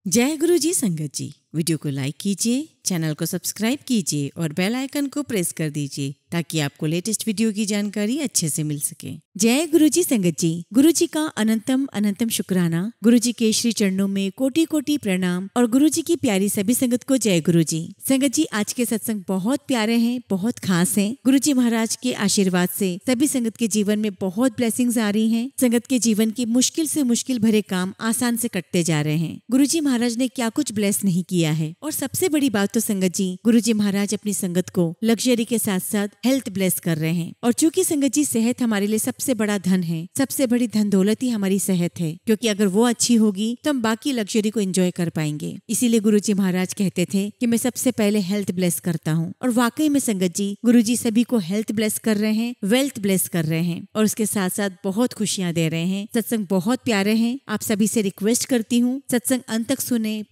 जय गुरु जी संगत जी। वीडियो को लाइक कीजिए, चैनल को सब्सक्राइब कीजिए और बेल आइकन को प्रेस कर दीजिए ताकि आपको लेटेस्ट वीडियो की जानकारी अच्छे से मिल सके। जय गुरु जी संगत जी। गुरु जी का अनंतम अनंतम शुक्राना। गुरु जी के श्री चरणों में कोटि कोटि प्रणाम और गुरु जी की प्यारी सभी संगत को जय गुरु जी। संगत जी, आज के सत्संग बहुत प्यारे हैं, बहुत खास हैं। गुरु जी महाराज के आशीर्वाद से सभी संगत के जीवन में बहुत ब्लेसिंग्स आ रही हैं। संगत के जीवन की मुश्किल से मुश्किल भरे काम आसान से कटते जा रहे हैं। गुरु जी महाराज ने क्या कुछ ब्लेस नहीं किया है। और सबसे बड़ी बात तो संगत जी, गुरु जी महाराज अपनी संगत को लग्जरी के साथ साथ हेल्थ ब्लेस कर रहे हैं। और चूंकि संगत जी सेहत हमारे लिए सबसे बड़ा धन है, सबसे बड़ी धन दौलत ही हमारी सेहत है, क्योंकि अगर वो अच्छी होगी तो हम बाकी लग्जरी को एंजॉय कर पाएंगे। इसीलिए गुरु जी महाराज कहते थे कि मैं सबसे पहले हेल्थ ब्लेस करता हूँ। और वाकई में संगत जी, गुरु जी सभी को हेल्थ ब्लेस कर रहे हैं, वेल्थ ब्लेस कर रहे हैं और उसके साथ साथ बहुत खुशियां दे रहे हैं। सत्संग बहुत प्यारे हैं। आप सभी से रिक्वेस्ट करती हूँ, सत्संग अंत तक सुने,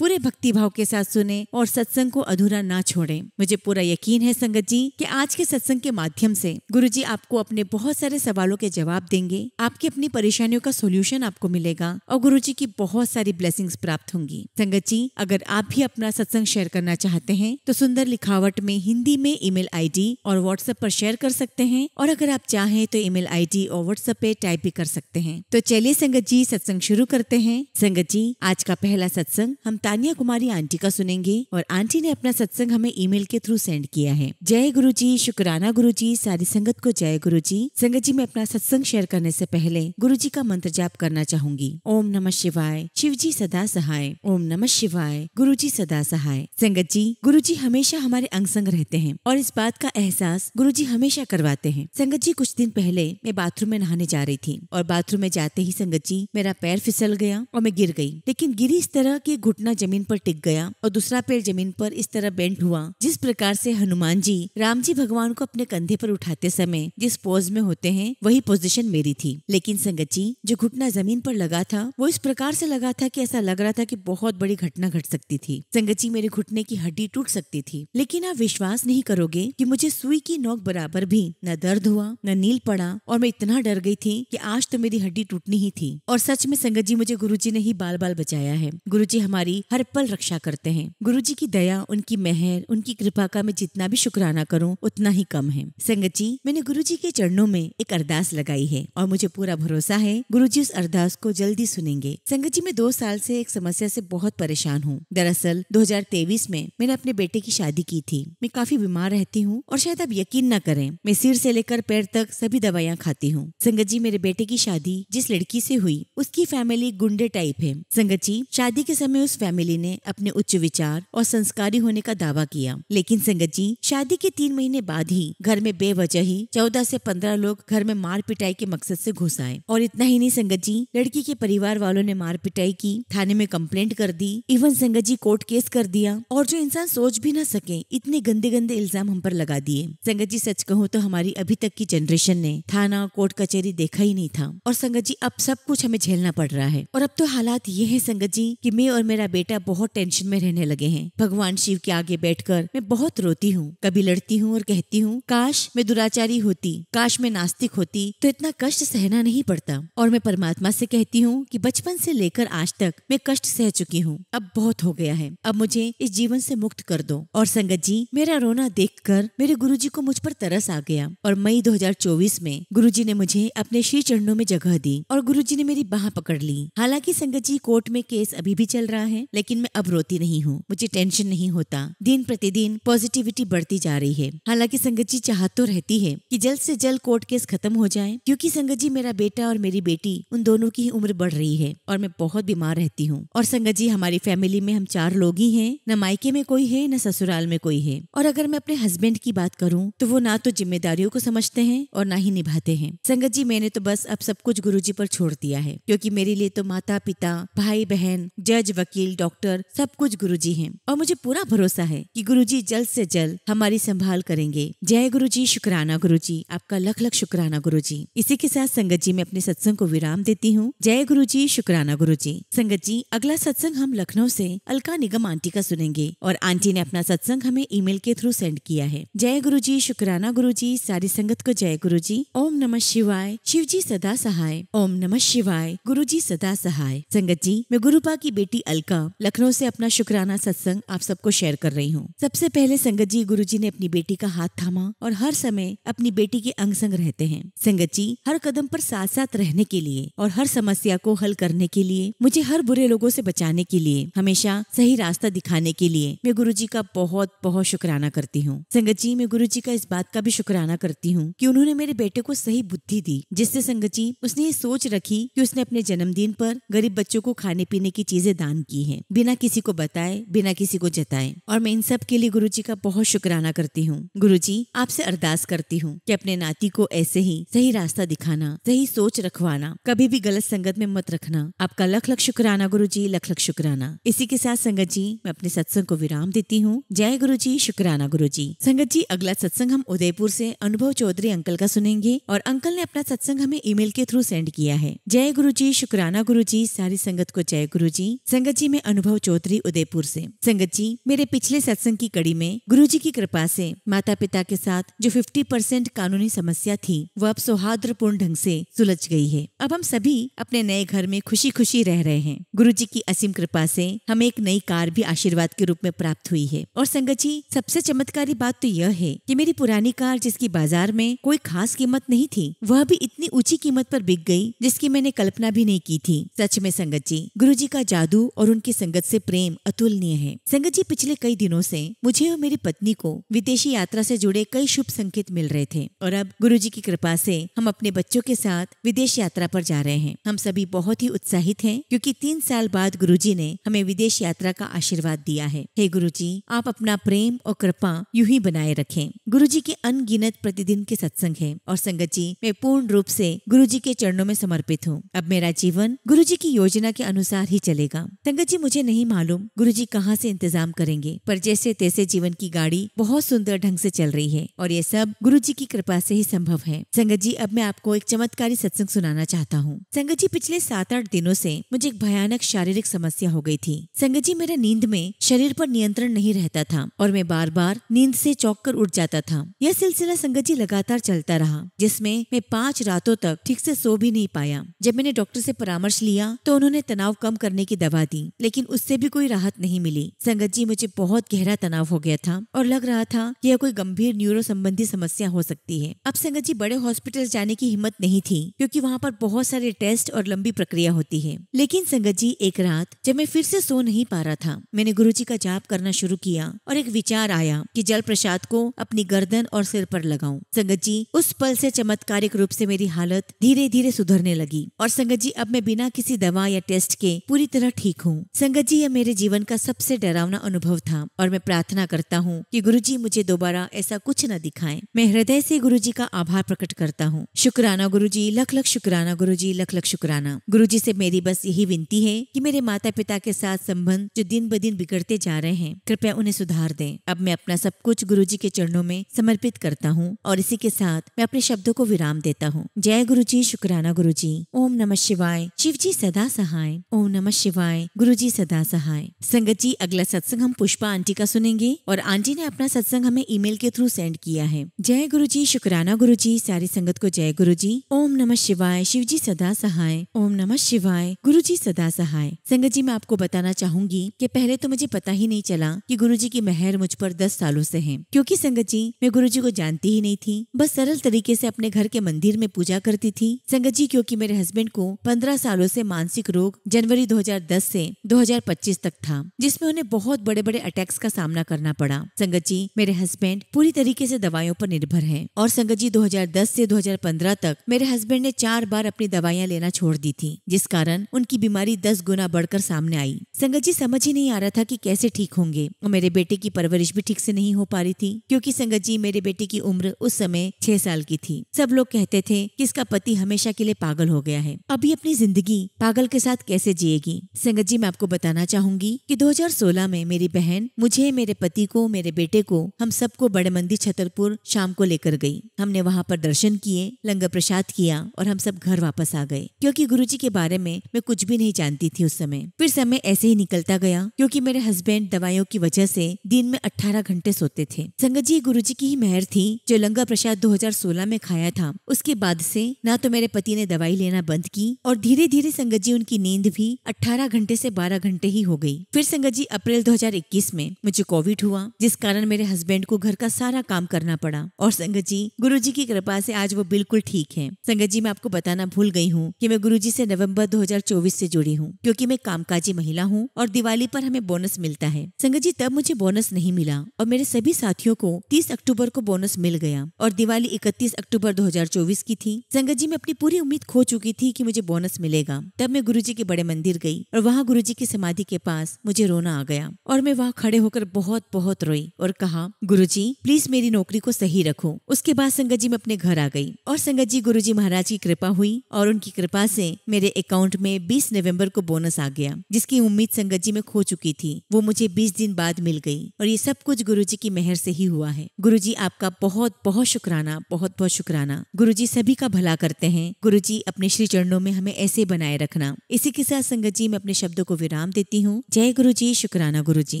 पूरे भक्ति भाव के साथ सुने और सत्संग को अधूरा ना छोड़ें। मुझे पूरा यकीन है संगत जी कि आज के सत्संग के माध्यम से गुरुजी आपको अपने बहुत सारे सवालों के जवाब देंगे, आपकी अपनी परेशानियों का सॉल्यूशन आपको मिलेगा और गुरुजी की बहुत सारी ब्लेसिंग्स प्राप्त होंगी। संगत जी, अगर आप भी अपना सत्संग शेयर करना चाहते हैं तो सुंदर लिखावट में हिंदी में ईमेल आईडी और व्हाट्सएप पर शेयर कर सकते हैं, और अगर आप चाहें तो ईमेल आईडी और व्हाट्सएप पे टाइप भी कर सकते हैं। तो चलिए संगत जी, सत्संग शुरू करते हैं। संगत जी, आज का पहला सत्संग हम तानिया कुमारी आंटी का सुनेंगे और आंटी ने अपना सत्संग हमें ईमेल के थ्रू सेंड किया है। जय गुरु जी, शुक्राना गुरु जी, सारी संगत को जय गुरु जी। संगत जी, मैं अपना सत्संग शेयर करने से पहले गुरु जी का मंत्र जाप करना चाहूंगी। ओम नमः शिवाय, शिव जी सदा सहाय। ओम नमः शिवाय, गुरु जी सदा सहाय। संगत जी, गुरु जी हमेशा हमारे अंग संग रहते हैं और इस बात का एहसास गुरु जी हमेशा करवाते हैं। संगत जी, कुछ दिन पहले मैं बाथरूम में नहाने जा रही थी और बाथरूम में जाते ही संगत जी मेरा पैर फिसल गया और मैं गिर गई। लेकिन गिरी इस तरह कि घुटना जमीन पर टिक गया और दूसरा पैर जमीन पर इस तरह बेंट हुआ जिस प्रकार से हनुमान जी राम जी भगवान को अपने कंधे पर उठाते समय जिस पोज में होते हैं, वही पोजीशन मेरी थी। लेकिन संगत जी, जो घुटना जमीन पर लगा था वो इस प्रकार से लगा था कि ऐसा लग रहा था कि बहुत बड़ी घटना घट सकती थी। संगत जी, मेरे घुटने की हड्डी टूट सकती थी। लेकिन आप विश्वास नहीं करोगे कि मुझे सुई की नोक बराबर भी न दर्द हुआ, न नील पड़ा और मैं इतना डर गई थी कि आज तो मेरी हड्डी टूटनी ही थी। और सच में संगत जी, मुझे गुरुजी ने ही बाल बाल बचाया है। गुरुजी हमारी हर पल रक्षा करते हैं। गुरुजी की दया, उनकी मेहर, उनकी कृपा का मैं जितना भी शुक्राना करूं उतना ही कम है। संगत जी, मैंने गुरुजी के चरणों में एक अरदास लगाई है और मुझे पूरा भरोसा है गुरुजी उस अरदास को जल्दी सुनेंगे। संगत जी, मैं 2 साल से एक समस्या से बहुत परेशान हूँ। दरअसल 2023 में मैंने अपने बेटे की शादी की थी। मैं काफी बीमार रहती हूँ और शायद आप यकीन न करें, मैं सिर से लेकर पैर तक सभी दवाइयाँ खाती हूँ। संगत जी, मेरे बेटे की शादी जिस लड़की से हुई उसकी फैमिली गुंडे टाइप है। संगत जी, शादी के समय उस फैमिली ने अपने उच्च विचार और संस्कारी होने का दावा किया। लेकिन संगत जी, शादी के 3 महीने बाद ही घर में बेवजह ही 14 से 15 लोग घर में मार पिटाई के मकसद से घुस आए। और इतना ही नहीं संगत जी, लड़की के परिवार वालों ने मार पिटाई की, थाने में कंप्लेंट कर दी, इवन संगत जी कोर्ट केस कर दिया। और जो इंसान सोच भी न सके इतने गंदे गंदे इल्जाम हम पर लगा दिए। संगत जी, सच कहूँ तो हमारी अभी तक की जनरेशन ने थाना कोर्ट कचहरी देखा ही नहीं था। और संगत जी, अब सब कुछ हमें झेलना पड़ रहा है। और अब तो हालात ये है संगत जी कि मैं और मेरा बेटा बहुत टेंशन में रहने लगे हैं। भगवान शिव के आगे बैठकर मैं बहुत रोती हूँ। कभी लड़ती हूँ और कहती हूँ, काश मैं दुराचारी होती, काश मैं नास्तिक होती तो इतना कष्ट सहना नहीं पड़ता। और मैं परमात्मा से कहती हूँ कि बचपन से लेकर आज तक मैं कष्ट सह चुकी हूँ, अब बहुत हो गया है, अब मुझे इस जीवन से मुक्त कर दो। और संगत जी, मेरा रोना देखकर मेरे गुरुजी को मुझ पर तरस आ गया और मई 2024 में गुरुजी ने मुझे अपने श्री चरणों में जगह दी और गुरुजी ने मेरी बाह पकड़ ली। हालांकि संगत जी, कोर्ट में केस अभी भी चल रहा है, लेकिन मैं अब रोती नहीं हूँ, मुझे टेंशन नहीं होता। दिन प्रतिदिन पॉजिटिविटी बढ़ती जा रही है। हालांकि संगत जी, चाहत तो रहती है कि जल्द से जल्द कोर्ट केस खत्म हो जाए, क्योंकि संगत जी मेरा बेटा और मेरी बेटी उन दोनों की उम्र बढ़ रही है और मैं बहुत बीमार रहती हूँ। और संगत जी, हमारी फैमिली में हम 4 लोग ही हैं, न मायके में कोई है न ससुराल में कोई है। और अगर मैं अपने हस्बैंड की बात करूँ तो वो ना तो जिम्मेदारियों को समझते हैं और ना ही निभाते हैं। संगत जी, मैंने तो बस अब सब कुछ गुरुजी पर छोड़ दिया है, क्योंकि मेरे लिए तो माता पिता, भाई बहन, जज, वकील, डॉक्टर डॉक्टर सब कुछ गुरुजी हैं और मुझे पूरा भरोसा है कि गुरुजी जल्द से जल्द हमारी संभाल करेंगे। जय गुरुजी, शुक्राना गुरुजी, आपका लख लख शुक्राना गुरुजी। इसी के साथ संगत जी मैं अपने सत्संग को विराम देती हूँ। जय गुरुजी, शुक्राना गुरुजी। संगत जी अगला सत्संग हम लखनऊ से अलका निगम आंटी का सुनेंगे और आंटी ने अपना सत्संग हमें ईमेल के थ्रू सेंड किया है। जय गुरुजी, शुक्राना गुरुजी, सारी संगत को जय गुरुजी। ओम नमः शिवाय, शिव जी सदा सहाय। ओम नमः शिवाय, गुरुजी सदा सहाय। संगत जी मैं गुरुपा की बेटी अलका लखनऊ से अपना शुक्राना सत्संग आप सबको शेयर कर रही हूँ। सबसे पहले संगत जी गुरुजी ने अपनी बेटी का हाथ थामा और हर समय अपनी बेटी के अंग संग रहते हैं। संगत जी हर कदम पर साथ साथ रहने के लिए और हर समस्या को हल करने के लिए, मुझे हर बुरे लोगों से बचाने के लिए, हमेशा सही रास्ता दिखाने के लिए मैं गुरुजी का बहुत बहुत शुक्राना करती हूँ। संगत जी मैं गुरुजी का इस बात का भी शुक्राना करती हूँ कि उन्होंने मेरे बेटे को सही बुद्धि दी, जिससे संगत जी उसने ये सोच रखी कि उसने अपने जन्मदिन पर गरीब बच्चों को खाने पीने की चीजें दान की हैं, बिना किसी को बताए, बिना किसी को जताए। और मैं इन सब के लिए गुरुजी का बहुत शुक्राना करती हूँ। गुरुजी आपसे अरदास करती हूँ कि अपने नाती को ऐसे ही सही रास्ता दिखाना, सही सोच रखवाना, कभी भी गलत संगत में मत रखना। आपका लख लख शुक्राना गुरुजी, लख लख शुक्राना। इसी के साथ संगत जी मैं अपने सत्संग को विराम देती हूँ। जय गुरुजी, शुक्राना गुरुजी। संगत जी अगला सत्संग हम उदयपुर से अनुभव चौधरी अंकल का सुनेंगे और अंकल ने अपना सत्संग हमें ईमेल के थ्रू सेंड किया है। जय गुरुजी, शुक्राना गुरुजी, सारी संगत को जय गुरुजी। संगत जी मैं अनुभव चौधरी उदयपुर से। संगत जी मेरे पिछले सत्संग की कड़ी में गुरुजी की कृपा से माता पिता के साथ जो 50% कानूनी समस्या थी वो अब सौहार्दपूर्ण ढंग से सुलझ गई है। अब हम सभी अपने नए घर में खुशी खुशी रह रहे हैं। गुरुजी की असीम कृपा से हमें एक नई कार भी आशीर्वाद के रूप में प्राप्त हुई है। और संगत जी सबसे चमत्कारी बात तो यह है कि मेरी पुरानी कार, जिसकी बाजार में कोई खास कीमत नहीं थी, वह भी इतनी ऊंची कीमत पर बिक गई जिसकी मैंने कल्पना भी नहीं की थी। सच में संगत जी गुरुजी का जादू और उनकी संगत से प्रेम अतुलनीय है। संगत जी पिछले कई दिनों से मुझे और मेरी पत्नी को विदेशी यात्रा से जुड़े कई शुभ संकेत मिल रहे थे और अब गुरुजी की कृपा से हम अपने बच्चों के साथ विदेश यात्रा पर जा रहे हैं। हम सभी बहुत ही उत्साहित हैं क्योंकि 3 साल बाद गुरुजी ने हमें विदेश यात्रा का आशीर्वाद दिया है। हे गुरुजी आप अपना प्रेम और कृपा यूं ही बनाए रखें। गुरुजी के अनगिनत प्रतिदिन के सत्संग है और संगत जी मैं पूर्ण रूप से गुरुजी के चरणों में समर्पित हूँ। अब मेरा जीवन गुरुजी की योजना के अनुसार ही चलेगा। संगत जी मुझे नहीं मालूम गुरुजी कहाँ से इंतजाम करेंगे, पर जैसे तैसे जीवन की गाड़ी बहुत सुंदर ढंग से चल रही है और ये सब गुरुजी की कृपा से ही संभव है। संगत जी अब मैं आपको एक चमत्कारी सत्संग सुनाना चाहता हूँ। संगत जी पिछले 7-8 दिनों से मुझे एक भयानक शारीरिक समस्या हो गई थी। संगत जी मेरा नींद में शरीर पर नियंत्रण नहीं रहता था और मैं बार बार नींद से चौंक कर उठ जाता था। यह सिलसिला संगत जी लगातार चलता रहा, जिसमें मैं 5 रातों तक ठीक से सो भी नहीं पाया। जब मैंने डॉक्टर से परामर्श लिया तो उन्होंने तनाव कम करने की दवा दी, लेकिन उससे भी कोई राहत नहीं मिली। संगत जी मुझे बहुत गहरा तनाव हो गया था और लग रहा था कि यह कोई गंभीर न्यूरो संबंधी समस्या हो सकती है। अब संगत जी बड़े हॉस्पिटल जाने की हिम्मत नहीं थी क्योंकि वहाँ पर बहुत सारे टेस्ट और लंबी प्रक्रिया होती है। लेकिन संगत जी एक रात जब मैं फिर से सो नहीं पा रहा था, मैंने गुरुजी का जाप करना शुरू किया और एक विचार आया कि जल प्रसाद को अपनी गर्दन और सिर पर लगाऊं। संगत जी उस पल से चमत्कारिक रूप से मेरी हालत धीरे धीरे सुधरने लगी और संगत जी अब मैं बिना किसी दवा या टेस्ट के पूरी तरह ठीक हूँ। संगत जी यह मेरे जीवन का सबसे डरावना अनुभव था और मैं प्रार्थना करता हूँ कि गुरुजी मुझे दोबारा ऐसा कुछ न दिखाएं। मैं हृदय से गुरुजी का आभार प्रकट करता हूँ। शुक्राना गुरुजी, लख लख शुक्राना गुरुजी, लख लख शुक्राना। गुरुजी से मेरी बस यही विनती है कि मेरे माता पिता के साथ संबंध जो दिन ब दिन बिगड़ते जा रहे हैं, कृपया उन्हें सुधार दें। अब मैं अपना सब कुछ गुरुजी के चरणों में समर्पित करता हूँ और इसी के साथ मैं अपने शब्दों को विराम देता हूँ। जय गुरुजी, शुक्राना गुरुजी। ओम नमः शिवाय, शिव जी सदा सहाय। ओम नमः शिवाय, गुरुजी सदा सहाय। संगत जी अगला सत्संग हम पुष्पा आंटी का सुनेंगे और आंटी ने अपना सत्संग हमें ईमेल के थ्रू सेंड किया है। जय गुरुजी, शुक्राना गुरुजी, सारी संगत को जय गुरुजी। ओम नमः शिवाय, शिव जी सदा सहाय। ओम नमः शिवाय, गुरुजी सदा सहाय। संगत जी मैं आपको बताना चाहूंगी कि पहले तो मुझे पता ही नहीं चला कि गुरुजी की मेहर मुझ पर 10 सालों से है, क्योंकि संगत जी मैं गुरुजी को जानती ही नहीं थी। बस सरल तरीके से अपने घर के मंदिर में पूजा करती थी। संगत जी क्योंकि मेरे हस्बैंड को 15 सालों से मानसिक रोग जनवरी 2010 से 2025 तक था, जिसमें उन्हें बहुत बड़े बड़े अटैक्स का सामना करना पड़ा। संगत जी मेरे हस्बैंड पूरी तरीके से दवाइयों पर निर्भर हैं और संगत जी 2010 से 2015 तक मेरे हस्बैंड ने 4 बार अपनी दवाइयाँ लेना छोड़ दी थी, जिस कारण उनकी बीमारी 10 गुना बढ़कर सामने आई। संगत जी समझ ही नहीं आ रहा था कि कैसे ठीक होंगे और मेरे बेटे की परवरिश भी ठीक से नहीं हो पा रही थी, क्योंकि संगत जी मेरे बेटे की उम्र उस समय 6 साल की थी। सब लोग कहते थे कि इसका पति हमेशा के लिए पागल हो गया है, अभी अपनी जिंदगी पागल के साथ कैसे जिएगी। संगत जी मैं आपको बता बताना चाहूंगी कि 2016 में मेरी बहन मुझे, मेरे पति को, मेरे बेटे को, हम सबको बड़े मंदिर छतरपुर शाम को लेकर गई। हमने वहाँ पर दर्शन किए, लंगर प्रसाद किया और हम सब घर वापस आ गए, क्योंकि गुरुजी के बारे में मैं कुछ भी नहीं जानती थी उस समय। फिर समय ऐसे ही निकलता गया, क्योंकि मेरे हस्बैंड दवाइयों की वजह से दिन में 18 घंटे सोते थे। संगत जी, गुरुजी की ही मेहर थी। जो लंगर प्रसाद 2016 में खाया था, उसके बाद से ना तो मेरे पति ने दवाई लेना बंद की और धीरे धीरे संगत जी उनकी नींद भी 18 घंटे से 12 घंटे ही हो गई। फिर संगत जी अप्रैल 2021 में मुझे कोविड हुआ, जिस कारण मेरे हस्बैंड को घर का सारा काम करना पड़ा। और संगत जी, गुरुजी की कृपा से आज वो बिल्कुल ठीक है। संगत जी, मैं आपको बताना भूल गई हूँ कि मैं गुरुजी से नवंबर 2024 से जुड़ी हूँ, क्योंकि मैं कामकाजी महिला हूँ और दिवाली पर हमें बोनस मिलता है। संगत जी, तब मुझे बोनस नहीं मिला और मेरे सभी साथियों को 30 अक्टूबर को बोनस मिल गया और दिवाली 31 अक्टूबर 2024 की थी। संगत जी, मैं अपनी पूरी उम्मीद खो चुकी थी कि मुझे बोनस मिलेगा। तब मैं गुरुजी के बड़े मंदिर गई और वहाँ गुरुजी की समाधि के पास मुझे रोना आ गया और मैं वहाँ खड़े होकर बहुत बहुत रोई और कहा, गुरुजी प्लीज मेरी नौकरी को सही रखो। उसके बाद संगत जी मैं अपने घर आ गई और संगत जी गुरुजी महाराज की कृपा हुई और उनकी कृपा से मेरे अकाउंट में 20 नवंबर को बोनस आ गया, जिसकी उम्मीद संगत जी में खो चुकी थी। वो मुझे 20 दिन बाद मिल गई और ये सब कुछ गुरुजी की मेहर से ही हुआ है। गुरुजी आपका बहुत बहुत शुक्राना, बहुत बहुत शुक्राना। गुरुजी सभी का भला करते हैं। गुरुजी अपने श्री चरणों में हमें ऐसे बनाए रखना। इसी के साथ संगत जी मैं अपने शब्दों को विराम देती हूँ। जय गुरुजी, शुक्राना गुरुजी।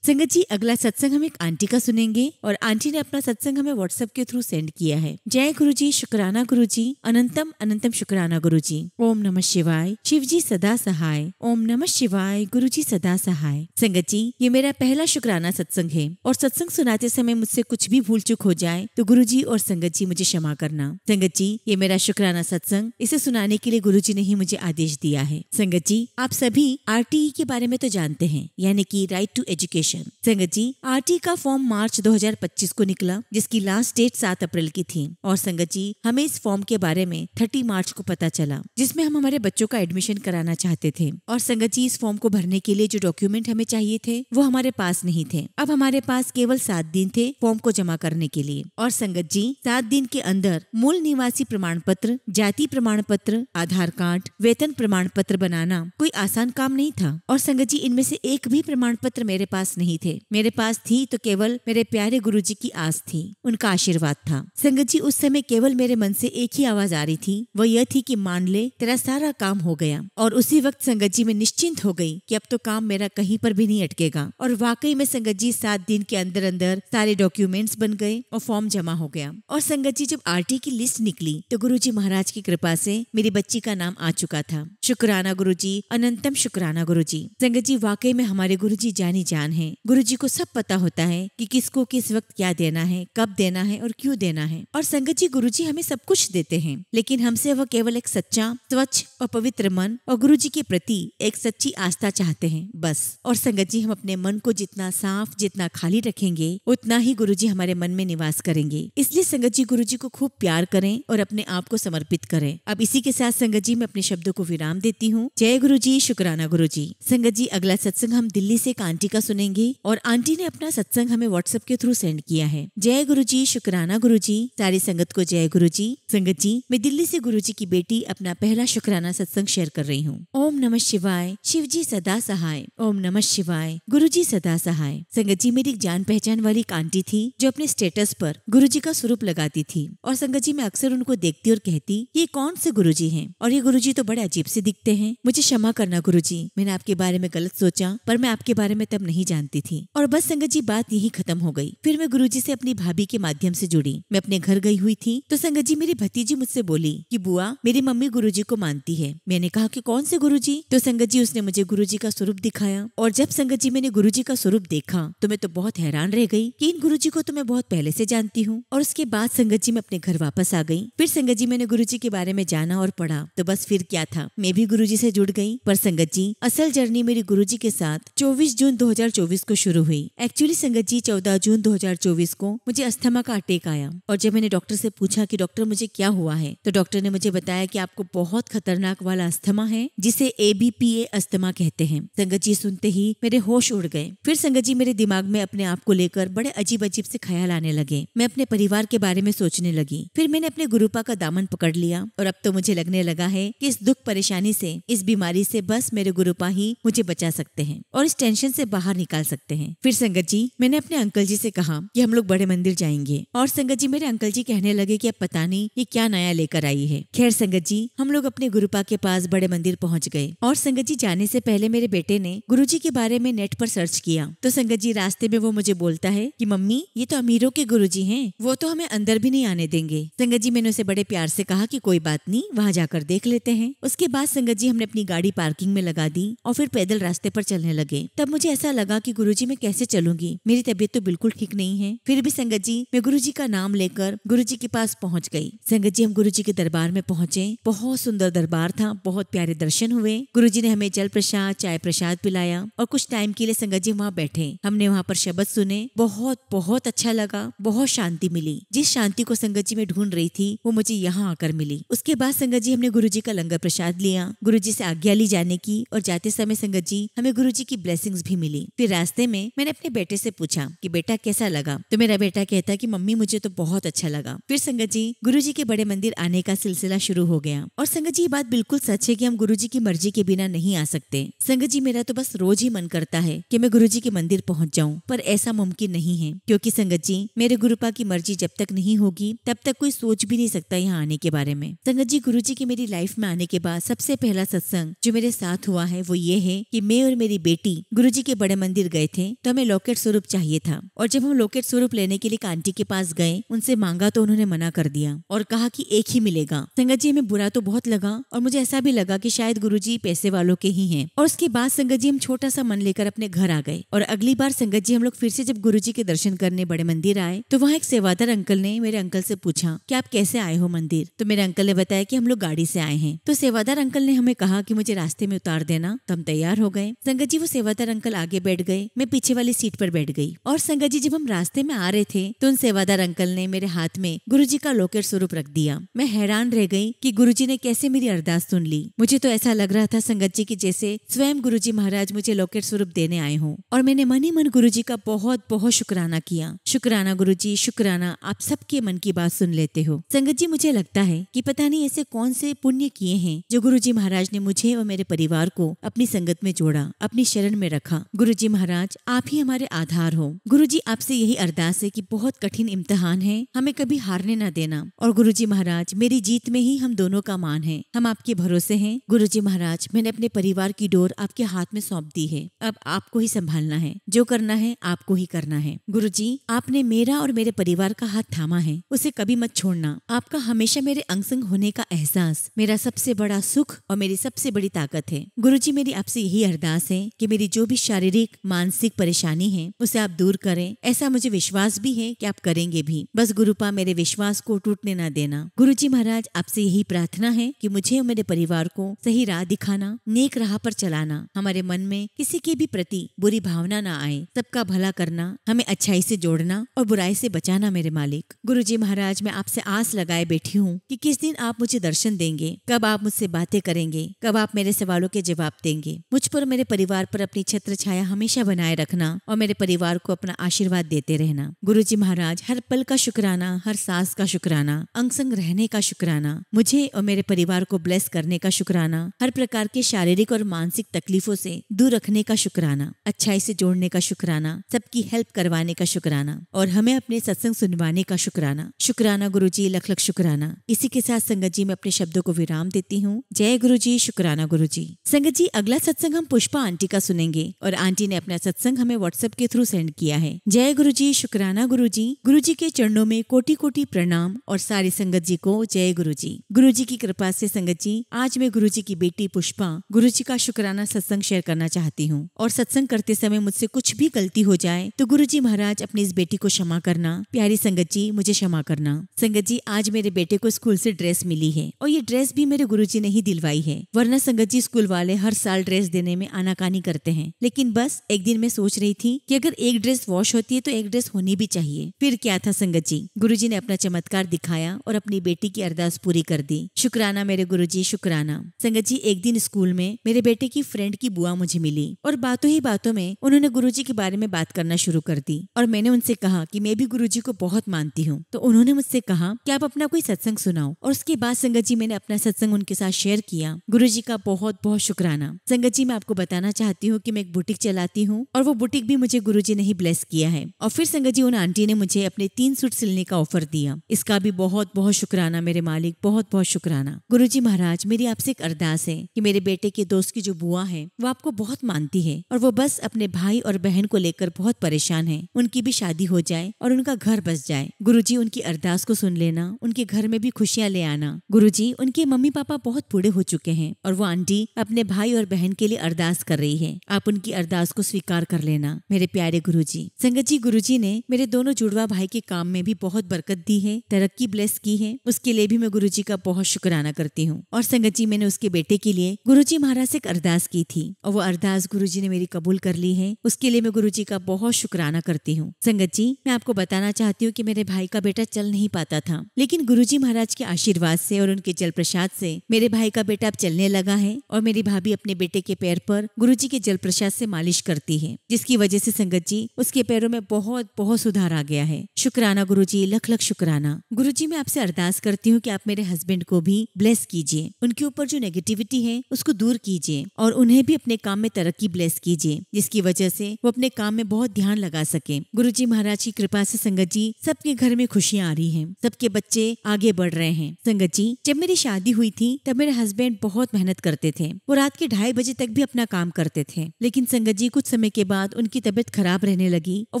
संगत जी, अगला सत्संग हम एक आंटी का सुनेंगे और आंटी ने अपना सत्संग हमें व्हाट्सएप के थ्रू सेंड किया है। जय गुरुजी, शुक्राना गुरुजी, अनंतम अनंतम शुक्राना गुरुजी। ओम नमः शिवाय, शिव जी सदा सहाय। ओम नमः शिवाय, गुरुजी सदा सहाय। संगत जी, ये मेरा पहला शुक्राना सत्संग है और सत्संग सुनाते समय मुझसे कुछ भी भूल चूक हो जाए तो गुरुजी और संगत जी मुझे क्षमा करना। संगत जी, ये मेरा शुक्राना सत्संग, इसे सुनाने के लिए गुरुजी ने ही मुझे आदेश दिया है। संगत जी, आप सभी RTE के बारे में तो जानते हैं, यानी कि राइट टू एजुकेशन। संगत जी, RTE का फॉर्म मार्च 2025 को निकला, जिसकी लास्ट डेट 7 अप्रैल की थी और संगत जी हमें इस फॉर्म के बारे में 30 मार्च को पता चला, जिसमें हम हमारे बच्चों का एडमिशन कराना चाहते थे। और संगत जी, इस फॉर्म को भरने के लिए जो डॉक्यूमेंट हमें चाहिए थे वो हमारे पास नहीं थे। अब हमारे पास केवल 7 दिन थे फॉर्म को जमा करने के लिए। और संगत जी, 7 दिन के अंदर मूल निवासी प्रमाण पत्र, जाति प्रमाण पत्र, आधार कार्ड, वेतन प्रमाण पत्र बनाना कोई आसान काम नहीं था। और संगत जी, इनमें से एक भी प्रमाण पत्र मेरे पास नहीं थे। मेरे पास थी तो केवल मेरे प्यारे गुरुजी की आस थी, उनका आशीर्वाद था। संगत जी, उस समय केवल मेरे मन से एक ही आवाज आ रही थी, वो यह थी कि मान ले तेरा सारा काम हो गया। और उसी वक्त संगत जी मैं निश्चिंत हो गई कि अब तो काम मेरा कहीं पर भी नहीं अटकेगा। और वाकई में संगत जी 7 दिन के अंदर अंदर सारे डॉक्यूमेंट्स बन गए और फॉर्म जमा हो गया। और संगत जी, जब RTE की लिस्ट निकली तो गुरुजी महाराज की कृपा से मेरी बच्ची का नाम आ चुका था। शुक्राना गुरुजी, अनंतम शुक्राना गुरुजी। संगत जी, वाकई में हमारे गुरुजी जानी जान है। गुरुजी को सब पता होता है कि किसको किस वक्त क्या देना है, कब देना है और क्यों देना है। और संगत जी, गुरुजी हमें सब कुछ देते हैं, लेकिन हमसे वह केवल एक सच्चा, स्वच्छ और पवित्र मन और गुरुजी के प्रति एक सच्ची आस्था चाहते हैं, बस। और संगत जी, हम अपने मन को जितना साफ, जितना खाली रखेंगे, उतना ही गुरुजी हमारे मन में निवास करेंगे। इसलिए संगत जी, गुरुजी को खूब प्यार करें और अपने आप को समर्पित करें। अब इसी के साथ संगत जी मैं अपने शब्दों को विराम देती हूँ। जय गुरुजी, शुक्राना गुरुजी। संगत जी, अगला सत्संग हम दिल्ली से एक आंटी का सुनेंगे और आंटी ने अपना सत्संग हमें व्हाट्सएप के थ्रू सेंड किया है। जय गुरुजी, शुक्राना गुरुजी। सारी संगत को जय गुरुजी। संगत जी, मैं दिल्ली से गुरुजी की बेटी अपना पहला शुक्राना सत्संग शेयर कर रही हूँ। ओम नमः शिवाय, शिव जी सदा सहाय। ओम नमः शिवाय, गुरुजी सदा सहाय। संगत जी, मेरी एक जान पहचान वाली एक आंटी थी जो अपने स्टेटस पर गुरुजी का स्वरूप लगाती थी। और संगत जी, मैं अक्सर उनको देखती और कहती, ये कौन से गुरुजी हैं? और ये गुरुजी तो बड़े अजीब से दिखते हैं। मुझे क्षमा करना गुरुजी, मैंने आपके बारे में गलत सोचा, पर मैं आपके बारे में तब नहीं जानती थी। और बस संगत जी, बात यही खत्म हो गई। फिर मैं गुरुजी से अपनी भाभी के माध्यम से जुड़ी। मैं अपने घर गई हुई थी तो संगत जी मेरी भतीजी मुझसे बोली कि बुआ, मेरी मम्मी गुरुजी को मानती है। मैंने कहा कि कौन से गुरुजी? तो संगत जी, उसने मुझे गुरुजी का स्वरूप दिखाया। और जब संगत जी मैंने गुरुजी का स्वरूप देखा तो मैं तो बहुत हैरान रह गई कि इन गुरुजी को तो मैं बहुत पहले से जानती हूँ। और उसके बाद संगत जी मैं अपने घर वापस आ गई। फिर संगत जी मैंने गुरुजी के बारे में जाना और पढ़ा तो बस फिर क्या था, मैं भी गुरुजी से जुड़ गई। पर संगत जी, असल जर्नी मेरी गुरुजी के साथ 24 जून 2024 को शुरू हुई। एक्चुअली संगत जी 14 जून 2024 को मुझे अस्थमा का अटैक आया। और जब मैंने डॉक्टर से पूछा कि डॉक्टर मुझे क्या हुआ है, तो डॉक्टर ने मुझे बताया कि आपको बहुत खतरनाक वाला अस्थमा है, जिसे ABPA अस्थमा कहते हैं। संगत जी, सुनते ही मेरे होश उड़ गए। फिर संगत जी, मेरे दिमाग में अपने आप को लेकर बड़े अजीब अजीब से ख्याल आने लगे। मैं अपने परिवार के बारे में सोचने लगी। फिर मैंने अपने गुरुपा का दामन पकड़ लिया और अब तो मुझे लगने लगा है कि इस दुख परेशानी से, इस बीमारी से बस मेरे गुरुपा ही मुझे बचा सकते हैं और इस टेंशन से बाहर निकाल सकते हैं। फिर संगत जी मैंने अपने अंकल जी से कहा कि हम लोग बड़े मंदिर जाएंगे और संगत जी मेरे अंकल जी कहने लगे कि अब पता नहीं ये क्या नया लेकर आई है। खैर संगत जी हम लोग अपने गुरुपा के पास बड़े मंदिर पहुंच गए और संगत जी जाने से पहले मेरे बेटे ने गुरुजी के बारे में नेट पर सर्च किया तो संगत जी रास्ते में वो मुझे बोलता है कि मम्मी ये तो अमीरों के गुरुजी हैं, वो तो हमें अंदर भी नहीं आने देंगे। संगत जी मैंने उसे बड़े प्यार से कहा कि कोई बात नहीं, वहाँ जाकर देख लेते हैं। उसके बाद संगत जी हमने अपनी गाड़ी पार्किंग में लगा दी और फिर पैदल रास्ते पर चलने लगे। तब मुझे ऐसा लगा कि गुरुजी मैं कैसे चलूंगी, मेरी तबीयत तो बिल्कुल ठीक नहीं है। फिर भी संगत जी मैं गुरुजी का नाम लेकर गुरुजी के पास पहुंच गई। संगत जी हम गुरुजी के दरबार में पहुंचे। बहुत सुंदर दरबार था, बहुत प्यारे दर्शन हुए। गुरुजी ने हमें जल प्रसाद चाय प्रसाद पिलाया और कुछ टाइम के लिए संगत जी वहाँ बैठे। हमने वहाँ पर शब्द सुने, बहुत अच्छा लगा, बहुत शांति मिली। जिस शांति को संगत जी में ढूंढ रही थी वो मुझे यहाँ आकर मिली। उसके बाद संगत जी हमने गुरुजी का लंगर प्रसाद लिया, गुरुजी से आज्ञा ली जाने की और जाते समय संगत जी हमें गुरुजी की ब्लेसिंग्स भी मिली। फिर रास्ते में मैंने अपने बेटे से पूछा कि बेटा कैसा लगा, तो मेरा बेटा कहता कि मम्मी मुझे तो बहुत अच्छा लगा। फिर संगत जी गुरुजी के बड़े मंदिर आने का सिलसिला शुरू हो गया और संगत जी ये बात बिल्कुल सच है कि हम गुरुजी की मर्जी के बिना नहीं आ सकते। संगत जी मेरा तो बस रोज ही मन करता है कि मैं गुरुजी के मंदिर पहुंच जाऊं, पर ऐसा मुमकिन नहीं है क्योंकि संगत जी मेरे गुरुपा की मर्जी जब तक नहीं होगी तब तक कोई सोच भी नहीं सकता यहाँ आने के बारे में। संगत जी गुरुजी की मेरी लाइफ में आने के बाद सबसे पहला सत्संग जो मेरे साथ हुआ है वो ये है कि मैं और मेरी बेटी गुरुजी के बड़े मंदिर गए थे तो हमें लॉकेट स्वरूप चाहिए था और जब हम लॉकेट स्वरूप लेने के लिए आंटी के पास गए, उनसे मांगा तो उन्होंने मना कर दिया और कहा कि एक ही मिलेगा। संगत जी हमें बुरा तो बहुत लगा और मुझे ऐसा भी लगा कि शायद गुरुजी पैसे वालों के ही हैं। और उसके बाद संगत जी हम छोटा सा मन लेकर अपने घर आ गए और अगली बार संगत जी हम लोग फिर से जब गुरुजी के दर्शन करने बड़े मंदिर आए तो वहाँ एक सेवादार अंकल ने मेरे अंकल से पूछा कि आप कैसे आए हो मंदिर। तो मेरे अंकल ने बताया कि हम लोग गाड़ी से आए हैं। तो सेवादार अंकल ने हमें कहा कि मुझे रास्ते में उतार देना, तो हम तैयार हो गए। संगत जी वो सेवादार अंकल आगे बैठ गए, मैं पीछे वाली सीट पर बैठ गई और संगत जी जब हम रास्ते में आ रहे थे तो उन सेवादार अंकल ने मेरे हाथ में गुरुजी का लॉकेट स्वरूप रख दिया। मैं हैरान रह गई कि गुरुजी ने कैसे मेरी अरदास सुन ली। मुझे तो ऐसा लग रहा था संगत जी की जैसे स्वयं गुरुजी महाराज मुझे लॉकेट स्वरूप देने आए हों और मैंने मन ही मन गुरुजी का बहुत बहुत शुक्राना किया। शुक्राना गुरुजी, शुक्राना, आप सबके मन की बात सुन लेते हो। संगत जी मुझे लगता है कि पता नहीं ऐसे कौन से पुण्य किए हैं जो गुरुजी महाराज ने मुझे और मेरे परिवार को अपनी संगत में जोड़ा, अपनी शरण में रखा। गुरुजी महाराज आप ही हमारे आधार हो। गुरुजी आपसे यही अरदास है कि बहुत कठिन इम्तिहान है, हमें कभी हारने न देना। और गुरुजी महाराज मेरी जीत में ही हम दोनों का मान है, हम आपके भरोसे हैं। गुरुजी महाराज मैंने अपने परिवार की डोर आपके हाथ में सौंप दी है, अब आपको ही संभालना है, जो करना है आपको ही करना है। गुरुजी आपने मेरा और मेरे परिवार का हाथ थामा है, उसे कभी मत छोड़ना। आपका हमेशा मेरे अंग संग होने का एहसास मेरा सबसे बड़ा सुख और मेरी सबसे बड़ी ताकत है। गुरुजी मेरी आपसे यही अरदास है कि मेरी जो भी शारीरिक मानसिक परेशानी है उसे आप दूर करें। ऐसा मुझे विश्वास भी है कि आप करेंगे भी, बस गुरुपा मेरे विश्वास को टूटने ना देना। गुरुजी महाराज आपसे यही प्रार्थना है कि मुझे और मेरे परिवार को सही राह दिखाना, नेक राह पर चलाना, हमारे मन में किसी के भी प्रति बुरी भावना ना आए, सबका भला करना, हमें अच्छाई से जोड़ना और बुराई से बचाना मेरे मालिक। गुरुजी महाराज मैं आपसे आस लगाए बैठी हूँ कि किस दिन आप मुझे दर्शन देंगे, कब आप मुझसे बातें करेंगे, कब आप मेरे सवालों के जवाब देंगे। मुझ पर मेरे परिवार पर अपनी छत्र छाया हमेशा बनाए रखना और मेरे परिवार को अपना आशीर्वाद देते रहना। गुरुजी महाराज हर पल का शुक्राना, हर सांस का शुक्राना, अंग संग रहने का शुक्राना, मुझे और मेरे परिवार को ब्लेस करने का शुक्राना, हर प्रकार के शारीरिक और मानसिक तकलीफों से दूर रखने का शुक्राना, अच्छाई से जोड़ने का शुक्राना, सबकी हेल्प करवाने का शुक्राना और हमें अपने सत्संग सुनवाने का शुक्राना। शुक्राना गुरुजी, लख लख शुक्राना। इसी के साथ संगत जी मैं अपने शब्दों को विराम देती हूँ। जय गुरुजी, शुक्राना गुरुजी। संगत जी अगला सत्संग हम पुष्पा आंटी का सुनेंगे और आंटी ने अपना सत्संग हमें व्हाट्सएप के थ्रू सेंड किया है। जय गुरुजी, शुक्राना गुरुजी। गुरुजी के चरणों में कोटि कोटि प्रणाम और सारी संगत जी को जय गुरुजी। गुरुजी की कृपा से संगत जी आज मैं गुरुजी की बेटी पुष्पा गुरुजी का शुक्राना सत्संग शेयर करना चाहती हूँ और सत्संग करते समय मुझसे कुछ भी गलती हो जाए तो गुरुजी महाराज अपनी इस बेटी को क्षमा करना। प्यारी संगत जी मुझे क्षमा करना। संगत जी आज मेरे बेटे को स्कूल से ड्रेस मिली है और ये ड्रेस भी मेरे गुरुजी ने ही दिलवाई है, वरना संगत जी स्कूल वाले हर साल ड्रेस देने में आनाकानी करते हैं। लेकिन बस एक दिन मैं सोच रही थी कि अगर एक ड्रेस वॉश होती है तो एक ड्रेस होनी भी चाहिए। फिर क्या था संगत जी, गुरुजी ने अपना चमत्कार दिखाया और अपनी बेटी की अरदास पूरी कर दी। शुक्राना मेरे गुरुजी, शुक्राना। संगत जी एक दिन स्कूल में मेरे बेटे की फ्रेंड की बुआ मुझे मिली और बातों ही बातों में उन्होंने गुरुजी के बारे में बात करना शुरू कर दी और मैंने उनसे कहा कि मैं भी गुरुजी को बहुत मानती हूँ। तो उन्होंने मुझसे कहा कि आप अपना कोई सत्संग सुनाओ और उसके बाद संगत जी मैंने अपना सत्संग उनके साथ शेयर किया। गुरुजी का बहुत बहुत शुक्राना। संगत जी मैं आपको बताना चाहती हूँ कि मैं एक बुटीक चलाती हूँ और वो बुटीक भी मुझे गुरुजी ने ही ब्लेस किया है। और फिर संगत जी उन आंटी ने मुझे अपने 3 सूट सिलने का ऑफर दिया। इसका भी बहुत बहुत शुक्राना मेरे मालिक, बहुत बहुत शुक्राना। गुरुजी महाराज मेरी आपसे एक अरदास है कि मेरे बेटे के दोस्त की जो बुआ है वो आपको बहुत मानती है और वो बस अपने भाई और बहन को लेकर बहुत परेशान है। उनकी भी शादी हो जाए और उनका घर बस जाए। गुरुजी उनकी अरदास को सुन लेना, उनके घर में भी खुशियाँ ले आना। गुरुजी उनके मम्मी पापा बहुत बूढ़े हो चुके हैं और वो आंटी अपने भाई और बहन के लिए अरदास कर रही है। आप उनकी अरदास को स्वीकार कर लेना मेरे प्यारे गुरुजी। संगत जी गुरुजी ने मेरे दोनों जुड़वा भाई के काम में भी बहुत बरकत दी है, तरक्की ब्लेस की है। उसके लिए भी मैं गुरुजी का बहुत शुक्राना करती हूँ। और संगत जी मैंने उसके बेटे के लिए गुरुजी महाराज से एक अरदास की थी और वो अरदास गुरुजी ने मेरी कबूल कर ली है। उसके लिए मैं गुरुजी का बहुत शुक्राना करती हूँ। संगत जी मैं आपको बताना चाहती हूँ कि मेरे भाई का बेटा चल नहीं पाता था, लेकिन गुरुजी महाराज के आशीर्वाद से और उनके जल प्रसाद से मेरे भाई का बेटा अब चलने लगा है। और मेरी भाभी अपने बेटे के पैर पर गुरुजी के जल प्रसाद से मालिश करती है, जिसकी वजह से संगत जी उसके पैरों में बहुत बहुत सुधार आ गया है। शुक्राना गुरुजी, लख लख शुक्राना। गुरुजी मैं आपसे अरदास करती हूँ कि आप मेरे हस्बैंड को भी ब्लेस कीजिए, उनके ऊपर जो नेगेटिविटी है उसको दूर कीजिए और उन्हें भी अपने काम में तरक्की ब्लेस कीजिए, जिसकी वजह से वो अपने काम में बहुत ध्यान लगा सके। गुरुजी महाराज की कृपा से संगत जी सबके घर में खुशियाँ आ रही हैं, सबके बच्चे आगे बढ़ रहे हैं। संगत जी जब मेरी शादी हुई थी तब मेरे हस्बैंड बहुत मेहनत करते थे, वो रात के 2:30 बजे तक भी अपना काम करते थे। लेकिन संगत जी कुछ समय के बाद उनकी तबीयत खराब रहने लगी और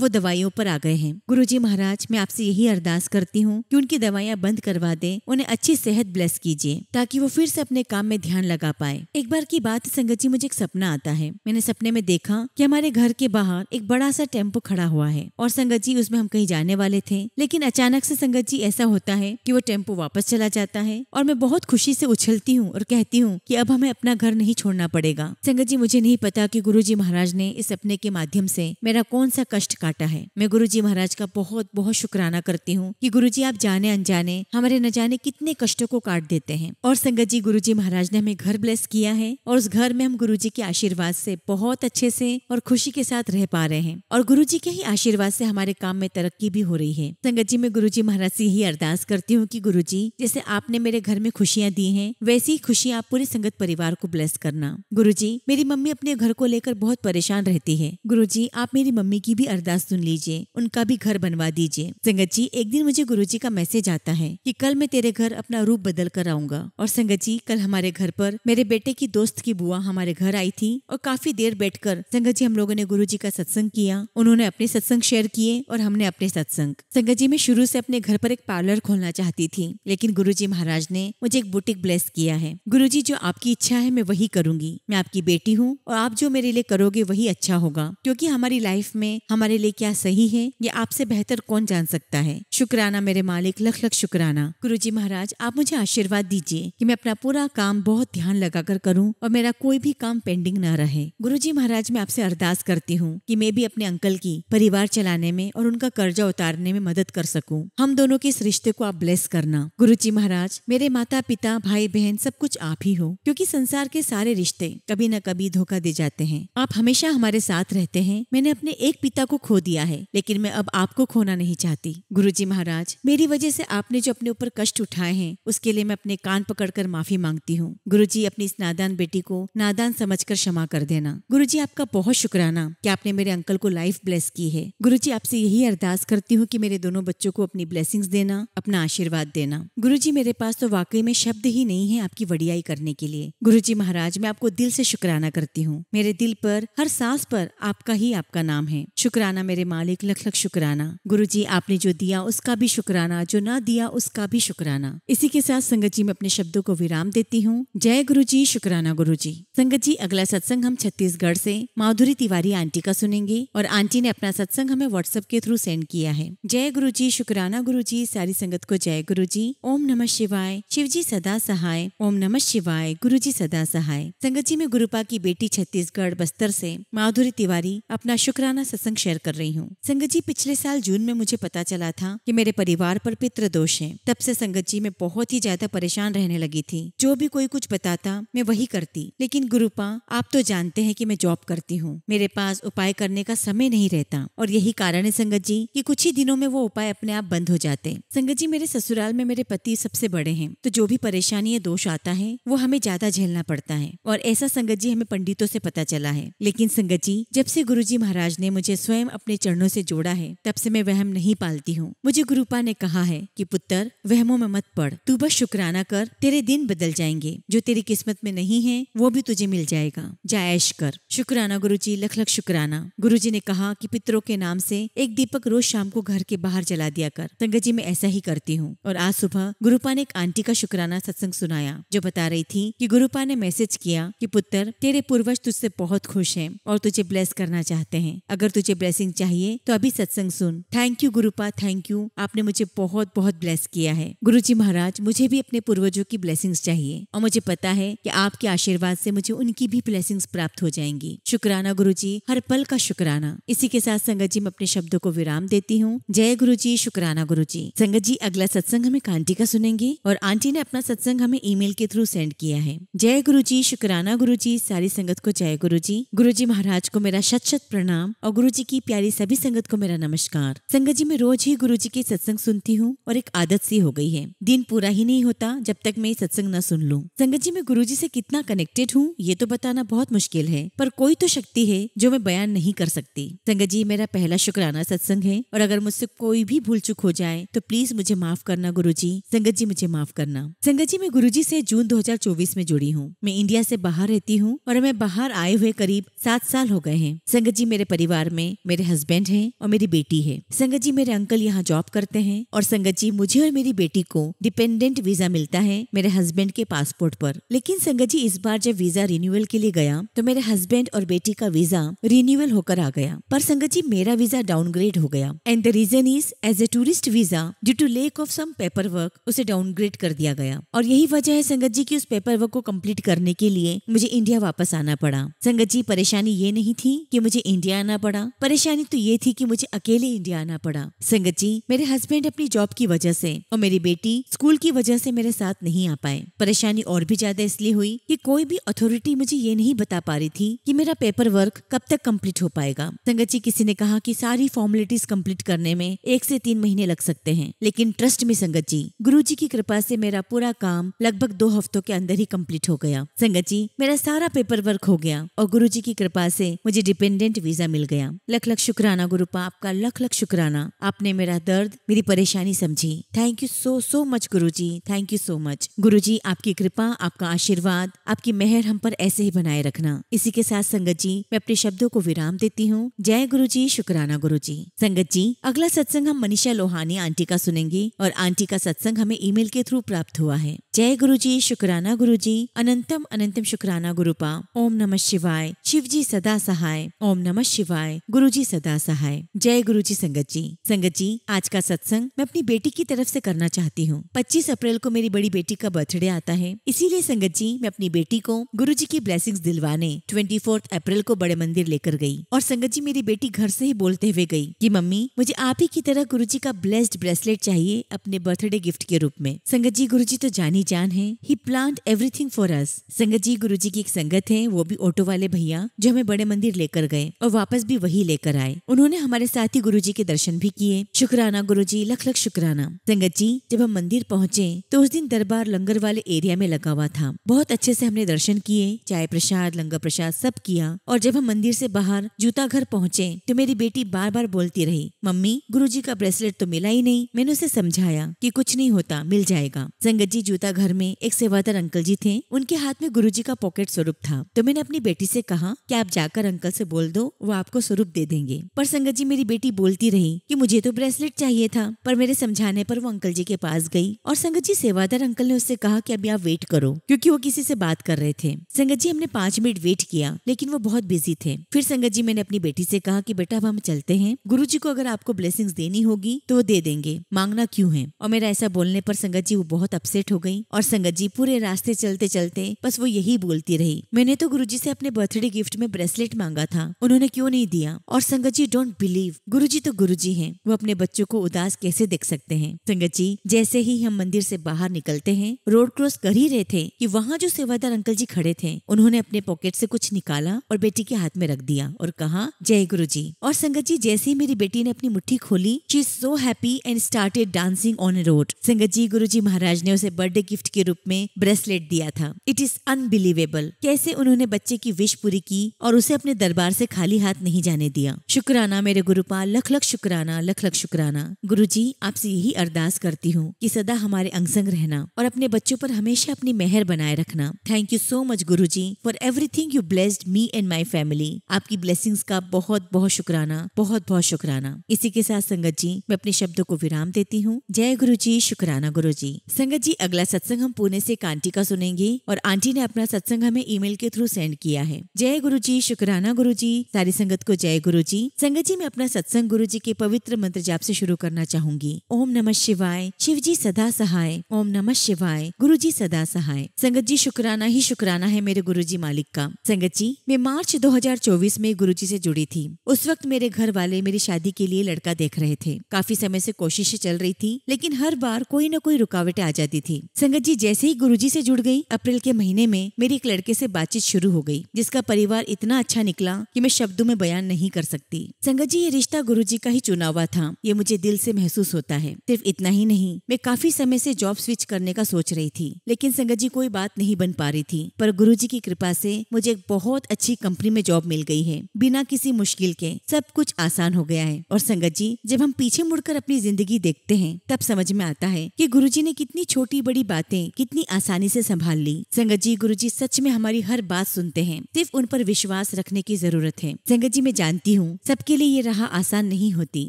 वो दवाइयों पर आ गए हैं। गुरुजी महाराज मैं आपसे यही अरदास करती हूँ कि उनकी दवाइयाँ बंद करवा दें, उन्हें अच्छी सेहत ब्लेस कीजिए ताकि वो फिर से अपने काम में ध्यान लगा पाए। एक बार की बात संगत जी मुझे एक सपना आता है। मैंने सपने में देखा कि हमारे घर के बाहर एक बड़ा सा टेम्पो खड़ा हुआ है और संगत जी उसमें हम कहीं जाने वाले थे, लेकिन अचानक से संगत जी ऐसा होता है कि वो टेम्पो वापस चला जाता है और मैं बहुत खुशी से उछलती हूँ और कहती हूँ कि अब हमें अपना घर नहीं छोड़ना पड़ेगा। संगत जी मुझे नहीं पता कि गुरुजी महाराज ने इस सपने के माध्यम से मेरा कौन सा कष्ट काटा है। मैं गुरुजी महाराज का बहुत बहुत शुक्राना करती हूँ कि गुरुजी आप जाने अनजाने हमारे न जाने कितने कष्टों को काट देते हैं। और संगत जी गुरुजी महाराज ने हमें घर ब्लेस किया है और उस घर में हम गुरुजी के आशीर्वाद से बहुत अच्छे से और खुशी के साथ रह पा रहे हैं और गुरुजी के ही आशीर्वाद से हमारे काम में तरक्की भी हो रही है। संगत जी मैं गुरुजी महाराज से यही अरदास करती हूँ कि गुरुजी जैसे आपने मेरे घर में खुशियाँ दी हैं वैसी खुशियाँ आप पूरे संगत परिवार को ब्लेस करना। गुरुजी मेरी मम्मी अपने घर को लेकर बहुत परेशान रहती है। गुरुजी आप मेरी मम्मी की भी अरदास सुन लीजिए, उनका भी घर बनवा दीजिए। संगत जी एक दिन मुझे गुरुजी का मैसेज आता है कि कल मैं तेरे घर अपना रूप बदल कर आऊंगा। और संगत जी कल हमारे घर पर मेरे बेटे की दोस्त की बुआ हमारे घर आई थी और काफी देर बैठकर संगत जी हम लोगों ने गुरुजी का सत्संग किया। उन्होंने अपने सत्संग शेयर किए और हमने अपने सत्संग। संगत जी मैं शुरू से अपने घर पर एक पार्लर खोलना चाहती थी, लेकिन गुरुजी महाराज ने मुझे एक बुटीक ब्लेस किया है। गुरुजी जो आपकी इच्छा है मैं वही करूंगी। मैं आपकी बेटी हूँ और आप जो मेरे लिए करोगे वही अच्छा होगा, क्योंकि हमारी लाइफ में हमारे लिए क्या सही है ये आपसे बेहतर कौन जान सकता है। शुक्राना मेरे मालिक, लख लख शुक्राना। गुरुजी महाराज आप मुझे आशीर्वाद दीजिए कि मैं अपना पूरा काम बहुत ध्यान लगाकर करूं और मेरा कोई भी काम पेंडिंग न रहे। गुरुजी महाराज मैं आपसे अरदास करती हूँ कि मैं भी अपने अंकल की परिवार चलाने में और उनका कर्जा उतारने में मदद कर सकूं। हम दोनों के इस रिश्ते को आप ब्लेस करना। गुरुजी महाराज मेरे माता पिता भाई बहन सब कुछ आप ही हो, क्योंकि संसार के सारे रिश्ते कभी न कभी धोखा दे जाते हैं। आप हमेशा हमारे साथ रहते हैं। मैंने अपने एक पिता को खो दिया है, लेकिन मैं अब आपको खोना नहीं चाहती। गुरुजी महाराज मेरी वजह से आपने जो अपने ऊपर कष्ट उठाए हैं उसके लिए मैं अपने कान पकड़कर माफी मांगती हूँ। गुरुजी अपनी इस नादान बेटी को नादान समझकर क्षमा कर देना। गुरुजी आपका बहुत शुक्राना कि आपने मेरे अंकल को लाइफ ब्लेस की है। गुरुजी आपसे यही अरदास करती हूँ कि मेरे दोनों बच्चों को अपनी ब्लेसिंग्स देना, अपना आशीर्वाद देना। गुरुजी मेरे पास तो वाकई में शब्द ही नहीं है आपकी वडियाई करने के लिए। गुरुजी महाराज मैं आपको दिल से शुक्राना करती हूँ। मेरे दिल पर हर सांस पर आपका नाम है। शुक्राना मेरे मालिक, लख लख शुक्राना। गुरुजी आपने जो दिया उसका भी शुक्राना, जो ना दिया उसका भी शुक्राना। इसी के साथ संगत जी मैं अपने शब्दों को विराम देती हूँ। जय गुरुजी, शुक्राना गुरुजी। संगत जी अगला सत्संग हम छत्तीसगढ़ से माधुरी तिवारी आंटी का सुनेंगे और आंटी ने अपना सत्संग हमें व्हाट्सएप के थ्रू सेंड किया है। जय गुरुजी, शुक्राना गुरुजी। सारी संगत को जय गुरुजी। ओम नमः शिवाय। शिवजी सदा सहाय। ओम नमः शिवाय। गुरुजी सदा सहाय। संगत जी मैं गुरुपा की बेटी छत्तीसगढ़ बस्तर से माधुरी तिवारी अपना शुक्राना सत्संग शेयर कर रही हूँ। संगत जी पिछले साल जून में मुझे पता चला था कि मेरे परिवार पर पितृ दोष है। तब से संगत जी मैं बहुत ही ज्यादा परेशान रहने लगी थी। जो भी कोई कुछ बताता मैं वही करती, लेकिन गुरुपा आप तो जानते हैं कि मैं जॉब करती हूँ, मेरे पास उपाय करने का समय नहीं रहता और यही कारण है संगत जी कि कुछ ही दिनों में वो उपाय अपने आप बंद हो जाते। संगत जी मेरे ससुराल में मेरे पति सबसे बड़े हैं, तो जो भी परेशानी या दोष आता है वो हमें ज्यादा झेलना पड़ता है। और ऐसा संगत संगत जी हमें पंडितों से पता चला है, लेकिन संगत जी जब से गुरुजी महाराज ने मुझे स्वयं अपने चरणों से जोड़ा है तब से मैं वहम नहीं पालती हूँ। मुझे गुरुपा ने कहा है कि पुत्र वहमों में मत पड़, तू बस शुक्राना कर, तेरे दिन बदल जाएंगे। जो तेरी किस्मत में नहीं है वो भी तुझे मिल जाएगा, जा ऐश कर। शुक्राना गुरुजी, लख लख शुक्राना। गुरुजी ने कहा कि पितरों के नाम से एक दीपक रोज शाम को घर के बाहर जला दिया कर। संगत जी मैं ऐसा ही करती हूँ। और आज सुबह गुरुपा ने एक आंटी का शुक्राना सत्संग सुनाया जो बता रही थी कि गुरुपा ने मैसेज किया कि पुत्र तेरे पूर्वज तुझसे बहुत खुश हैं और तुझे ब्लेस करना चाहते हैं। अगर तुझे ब्लेसिंग चाहिए तो अभी सत्संग सुन। थैंक यू गुरुपा, थैंक यू, आपने मुझे बहुत बहुत ब्लेस किया है। गुरुजी महाराज मुझे भी अपने पूर्वजों की ब्लेसिंग्स चाहिए और मुझे पता है कि आपके आशीर्वाद से मुझे उनकी भी ब्लेसिंग्स प्राप्त हो जाएंगी। शुक्राना गुरुजी, हर पल का शुक्राना। इसी के साथ संगत जी मैं अपने शब्दों को विराम देती हूँ। जय गुरुजी, शुक्राना गुरुजी। संगत जी अगला सत्संग हम एक आंटी का सुनेंगे और आंटी ने अपना सत्संग हमें ईमेल के थ्रू सेंड किया है। जय गुरुजी, शुक्राना गुरुजी। सारी संगत को जय गुरुजी। गुरुजी महाराज को मेरा शत शत प्रणाम और गुरुजी की प्यारी सभी संगत को मेरा नमस्कार। संगत जी मैं रोज ही गुरुजी के सत्संग सुनती हूँ और एक आदत सी हो गई है। दिन पूरा ही नहीं होता जब तक मैं सत्संग न सुन लूं। संगत जी मैं गुरुजी से कितना कनेक्टेड हूँ ये तो बताना बहुत मुश्किल है, पर कोई तो शक्ति है जो मैं बयान नहीं कर सकती। संगत जी मेरा पहला शुक्राना सत्संग है और अगर मुझसे कोई भी भूल चूक हो जाए तो प्लीज मुझे माफ करना गुरुजी। संगत जी मुझे माफ करना। संगत जी मैं गुरुजी से जून 2024 में जुड़ी हूँ। मैं इंडिया से बाहर रहती हूँ और मैं बाहर आए हुए करीब 7 साल हो गए हैं। संगत जी मेरे परिवार में मेरे हस्बैंड हैं और मेरी बेटी है। संगत जी मेरे अंकल यहाँ जॉब करते हैं और संगत जी मुझे और मेरी बेटी को डिपेंडेंट वीजा मिलता है मेरे हस्बैंड के पासपोर्ट पर। लेकिन संगत जी इस बार जब वीजा रिन्यूअल के लिए गया तो मेरे हस्बैंड और बेटी का वीजा रिन्यूअल होकर आ गया, पर संगत जी मेरा वीजा डाउनग्रेड हो गया। And the reason is as a tourist visa due to lack of some paper work उसे डाउनग्रेड कर दिया गया। और यही वजह है संगत जी की उस पेपर वर्क को कंप्लीट करने के लिए मुझे इंडिया वापस आना पड़ा। संगत जी परेशानी ये नहीं थी कि मुझे इंडिया आना पड़ा, परेशानी तो ये थी कि मुझे अकेले इंडिया आना पड़ा। संगत जी मेरे हस्बैंड अपनी जॉब की वजह से और मेरी बेटी स्कूल की वजह से मेरे साथ नहीं आ पाए। परेशानी और भी ज्यादा इसलिए हुई कि कोई भी अथॉरिटी मुझे ये नहीं बता पा रही थी कि मेरा पेपर वर्क कब तक कंप्लीट हो पाएगा। संगत जी किसी ने कहा कि सारी फॉर्मेलिटीज कंप्लीट करने में 1 से 3 महीने लग सकते हैं, लेकिन ट्रस्ट में संगत जी गुरुजी की कृपा से मेरा पूरा काम लगभग 2 हफ्तों के अंदर ही कंप्लीट हो गया। संगत जी मेरा सारा पेपर वर्क हो गया और गुरुजी की कृपा से मुझे डिपेंडेंट वीजा मिल गया। लख लख शुक्राना गुरुपा, आपका लख लख शुक्राना। आपने मेरा दर्द मेरी परेशानी समझी। थैंक यू सो मच गुरुजी, थैंक यू सो मच गुरुजी। आपकी कृपा, आपका आशीर्वाद, आपकी मेहर हम पर ऐसे ही बनाए रखना। इसी के साथ संगत जी मैं अपने शब्दों को विराम देती हूँ। जय गुरुजी, शुक्राना गुरुजी। संगत जी अगला सत्संग हम मनीषा लोहानी आंटी का सुनेंगे और आंटी का सत्संग हमें ईमेल के थ्रू प्राप्त हुआ है। जय गुरुजी, शुक्राना गुरुजी। अनंतम अनंतम शुक्राना गुरुपा। ओम नमः शिवाय। शिव जी सदा सहाय। ओम नमः शिवाय। गुरुजी सदा सहाय। जय गुरुजी। संगत जी आज का सत्संग मैं अपनी बेटी की तरफ से करना चाहती हूँ। 25 अप्रैल को मेरी बड़ी बेटी का बर्थडे आता है, इसीलिए संगत जी मैं अपनी बेटी को गुरुजी की ब्लेसिंग्स दिलवाने 24 अप्रैल को बड़े मंदिर लेकर गई। और संगत जी मेरी बेटी घर से ही बोलते हुए गई कि मम्मी मुझे आप ही की तरह गुरुजी का ब्लेस्ड ब्रेसलेट चाहिए अपने बर्थडे गिफ्ट के रूप में। संगत जी गुरुजी तो जानी जान है, ही प्लान्ड एवरीथिंग फॉर अस। संगत जी गुरुजी की एक संगत है, वो भी ऑटो वाले भैया जो हमें बड़े मंदिर लेकर गए और वापस भी वही लेकर आए। उन्होंने हमारे साथ ही गुरुजी के दर्शन भी किए। शुक्राना गुरुजी, लख लख शुक्राना। संगत जी जब हम मंदिर पहुँचे तो उस दिन दरबार लंगर वाले एरिया में लगा हुआ था। बहुत अच्छे से हमने दर्शन किए, चाय प्रसाद लंगर प्रसाद सब किया। और जब हम मंदिर से बाहर जूता घर पहुँचे तो मेरी बेटी बार बार बोलती रही, मम्मी गुरुजी का ब्रेसलेट तो मिला ही नहीं। मैंने उसे समझाया कि कुछ नहीं होता, मिल जाएगा। संगत जी जूता घर में एक सेवादार अंकल जी थे, उनके हाथ में गुरुजी का पॉकेट स्वरूप था। तो मैंने अपनी बेटी से कहा कि आप जाकर अंकल से बोल दो, वो आपको स्वरूप दे देंगे। पर संगत जी मेरी बेटी बोलती रही कि मुझे तो ब्रेसलेट चाहिए था। पर मेरे समझाने पर वो अंकल जी के पास गई और संगत जी सेवादार अंकल ने उससे कहा कि अभी आप वेट करो, क्योंकि वो किसी से बात कर रहे थे। संगत जी हमने 5 मिनट वेट किया, लेकिन वो बहुत बिजी थे। फिर संगत जी मैंने अपनी बेटी से कहा कि बेटा अब हम चलते हैं, गुरुजी को अगर आपको ब्लेसिंग्स देनी होगी तो वो दे देंगे, मांगना क्यों है। और मेरा ऐसा बोलने पर संगत जी वो बहुत अपसेट हो गई और संगत जी पूरे रास्ते चलते चलते बस वो यही बोलती रही, मैंने तो गुरुजी से अपने बर्थडे गिफ्ट में ब्रेसलेट मांगा था, उन्होंने क्यों नहीं दिया। और संगत जी डोंट बिलीव, गुरुजी तो गुरुजी हैं, वो अपने बच्चों को उदास कैसे देख सकते हैं। संगत जी जैसे ही हम मंदिर से बाहर निकलते हैं, रोड क्रॉस कर ही रहे थे कि वहाँ जो सेवादार अंकल जी खड़े थे, उन्होंने अपने पॉकेट से कुछ निकाला और बेटी के हाथ में रख दिया और कहा जय गुरुजी। और संगत जी जैसे ही मेरी बेटी ने अपनी मुट्ठी खोली, she is so happy and started dancing on A road. संगत जी गुरुजी महाराज ने उसे बर्थडे गिफ्ट के रूप में ब्रेसलेट दिया था। It is unbelievable. कैसे उन्होंने बच्चे की विश पूरी की और उसे अपने दरबार से खाली हाथ नहीं जाने दिया। शुक्राना मेरे गुरुपाल, लख लख शुक्राना, लख लख शुक्राना। गुरुजी, आपसे यही अरदास करती हूँ कि सदा हमारे अंग संग रहना और अपने बच्चों पर हमेशा अपनी मेहर बनाए रखना। Thank you so much Guruji for everything you blessed me and my family. आपकी ब्लेसिंग्स का बहुत बहुत शुक्राना, बहुत बहुत शुक्राना। इसी के साथ संगत जी मैं अपने शब्दों को विराम देती हूँ। जय गुरुजी, शुक्राना गुरुजी। संगत जी, अगला सत्संग हम पुणे से एक आंटी का सुनेंगे और आंटी ने अपना सत्संग हमें ईमेल के थ्रू सेंड किया है। जय गुरुजी, शुक्राना गुरुजी। सारी संगत को जय गुरुजी। संगत जी, मैं अपना सत्संग गुरुजी के पवित्र मंत्र जाप से शुरू करना चाहूंगी। ओम नमः शिवाय, शिवजी सदा सहाय। ओम नमः शिवाय, गुरुजी सदा सहाय। संगत जी, शुक्राना ही शुक्राना है मेरे गुरुजी मालिक का। संगत जी, मैं मार्च 2024 में गुरुजी से जुड़ी थी। उस वक्त मेरे घर वाले मेरी शादी के लिए लड़का देख रहे थे। काफी समय से कोशिशें चल रही थी, लेकिन हर बार कोई न कोई रुकावटें आ जाती थी। संगत जी, जैसे ही गुरुजी से जुड़ गई, अप्रैल के महीने में मेरी एक लड़के से बातचीत शुरू हो गई, जिसका परिवार इतना अच्छा निकला कि मैं शब्दों में बयान नहीं कर सकती। संगत जी, ये रिश्ता गुरुजी का ही चुना हुआ था, ये मुझे दिल से महसूस होता है। सिर्फ इतना ही नहीं, मैं काफी समय से जॉब स्विच करने का सोच रही थी, लेकिन संगत जी कोई बात नहीं बन पा रही थी। पर गुरुजी की कृपा से मुझे एक बहुत अच्छी कंपनी में जॉब मिल गई है। बिना किसी मुश्किल के सब कुछ आसान हो गया है। और संगत जी, जब हम पीछे मुड़कर अपनी जिंदगी देखते हैं, तब समझ में आता है कि गुरुजी ने कितनी छोटी बड़ी बातें कितनी आसानी से संभाल ली। संगत जी, गुरुजी सच में हमारी हर बात सुनते हैं, सिर्फ उन पर विश्वास रखने की जरूरत है। संगत जी, मैं जानती हूँ सबके लिए ये राह आसान नहीं होती।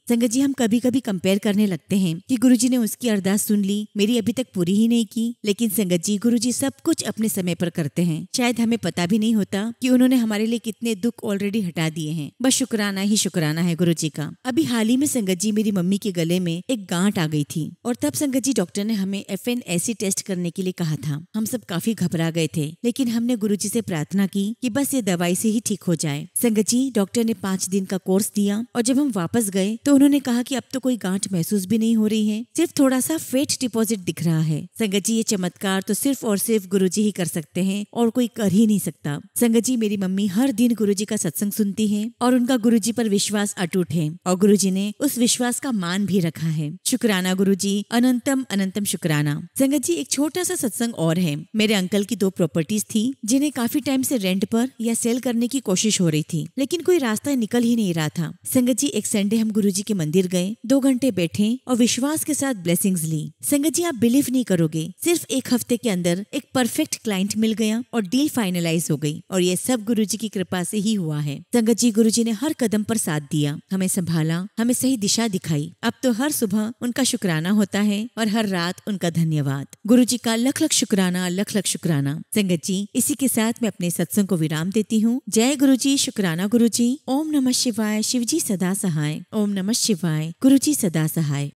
संगत जी, हम कभी कभी कंपेयर करने लगते हैं कि गुरुजी ने उसकी अरदास सुन ली, मेरी अभी तक पूरी ही नहीं की। लेकिन संगत जी, गुरुजी सब कुछ अपने समय पर करते हैं। शायद हमें पता भी नहीं होता कि उन्होंने हमारे लिए कितने दुख ऑलरेडी हटा दिए हैं। बस शुक्राना ही शुक्राना है गुरुजी का। अभी हाल ही में संगत जी, मेरी मम्मी के गले में एक गांठ आ गई थी और तब संगत जी डॉक्टर ने हमें FNAC टेस्ट करने के लिए कहा था। हम सब काफी घबरा गए थे, लेकिन हमने गुरुजी से प्रार्थना की कि बस ये दवाई से ही ठीक हो जाए। संगत जी, डॉक्टर ने 5 दिन का कोर्स दिया और जब हम वापस गए तो उन्होंने कहा कि अब तो कोई गांठ महसूस भी नहीं हो रही है, सिर्फ थोड़ा सा फेट डिपॉजिट दिख रहा है। संगत जी, ये चमत्कार तो सिर्फ और सिर्फ गुरुजी ही कर सकते हैं और कोई कर ही नहीं सकता। संगत जी, मेरी मम्मी हर दिन गुरुजी का सत्संग सुनती है और उनका गुरुजी पर विश्वास अटूट है और गुरुजी ने उस विश्वास का मान भी रखा है। शुक्राना गुरुजी, अनंतम अनंतम शुक्राना। संगत जी, एक छोटा सा सत्संग और है। मेरे अंकल की 2 प्रॉपर्टीज थी जिन्हें काफी टाइम से रेंट पर या सेल करने की कोशिश हो रही थी, लेकिन कोई रास्ता निकल ही नहीं रहा था। संगत जी, एक संडे हम गुरुजी के मंदिर गए, 2 घंटे बैठे और विश्वास के साथ ब्लेसिंग्स ली। संगत जी, आप बिलीव नहीं करोगे, सिर्फ 1 हफ्ते के अंदर एक परफेक्ट क्लाइंट मिल गया और डील फाइनलाइज हो गई और ये सब गुरुजी की कृपा से ही हुआ है। संगत जी, गुरुजी ने हर कदम पर साथ दिया, हमें संभाला, हमें सही दिशा दिखाई। अब तो हर सुबह उनका शुक्राना होता है और हर रात उनका धन्यवाद। गुरुजी का लख लख शुक्राना, लख लख शुक्राना। संगत जी, इसी के साथ मैं अपने सत्संग को विराम देती हूँ। जय गुरुजी, शुक्राना गुरुजी। ओम नमः शिवाय, शिवजी सदा सहाय। ओम नमः शिवाय, गुरुजी सदा सहाय।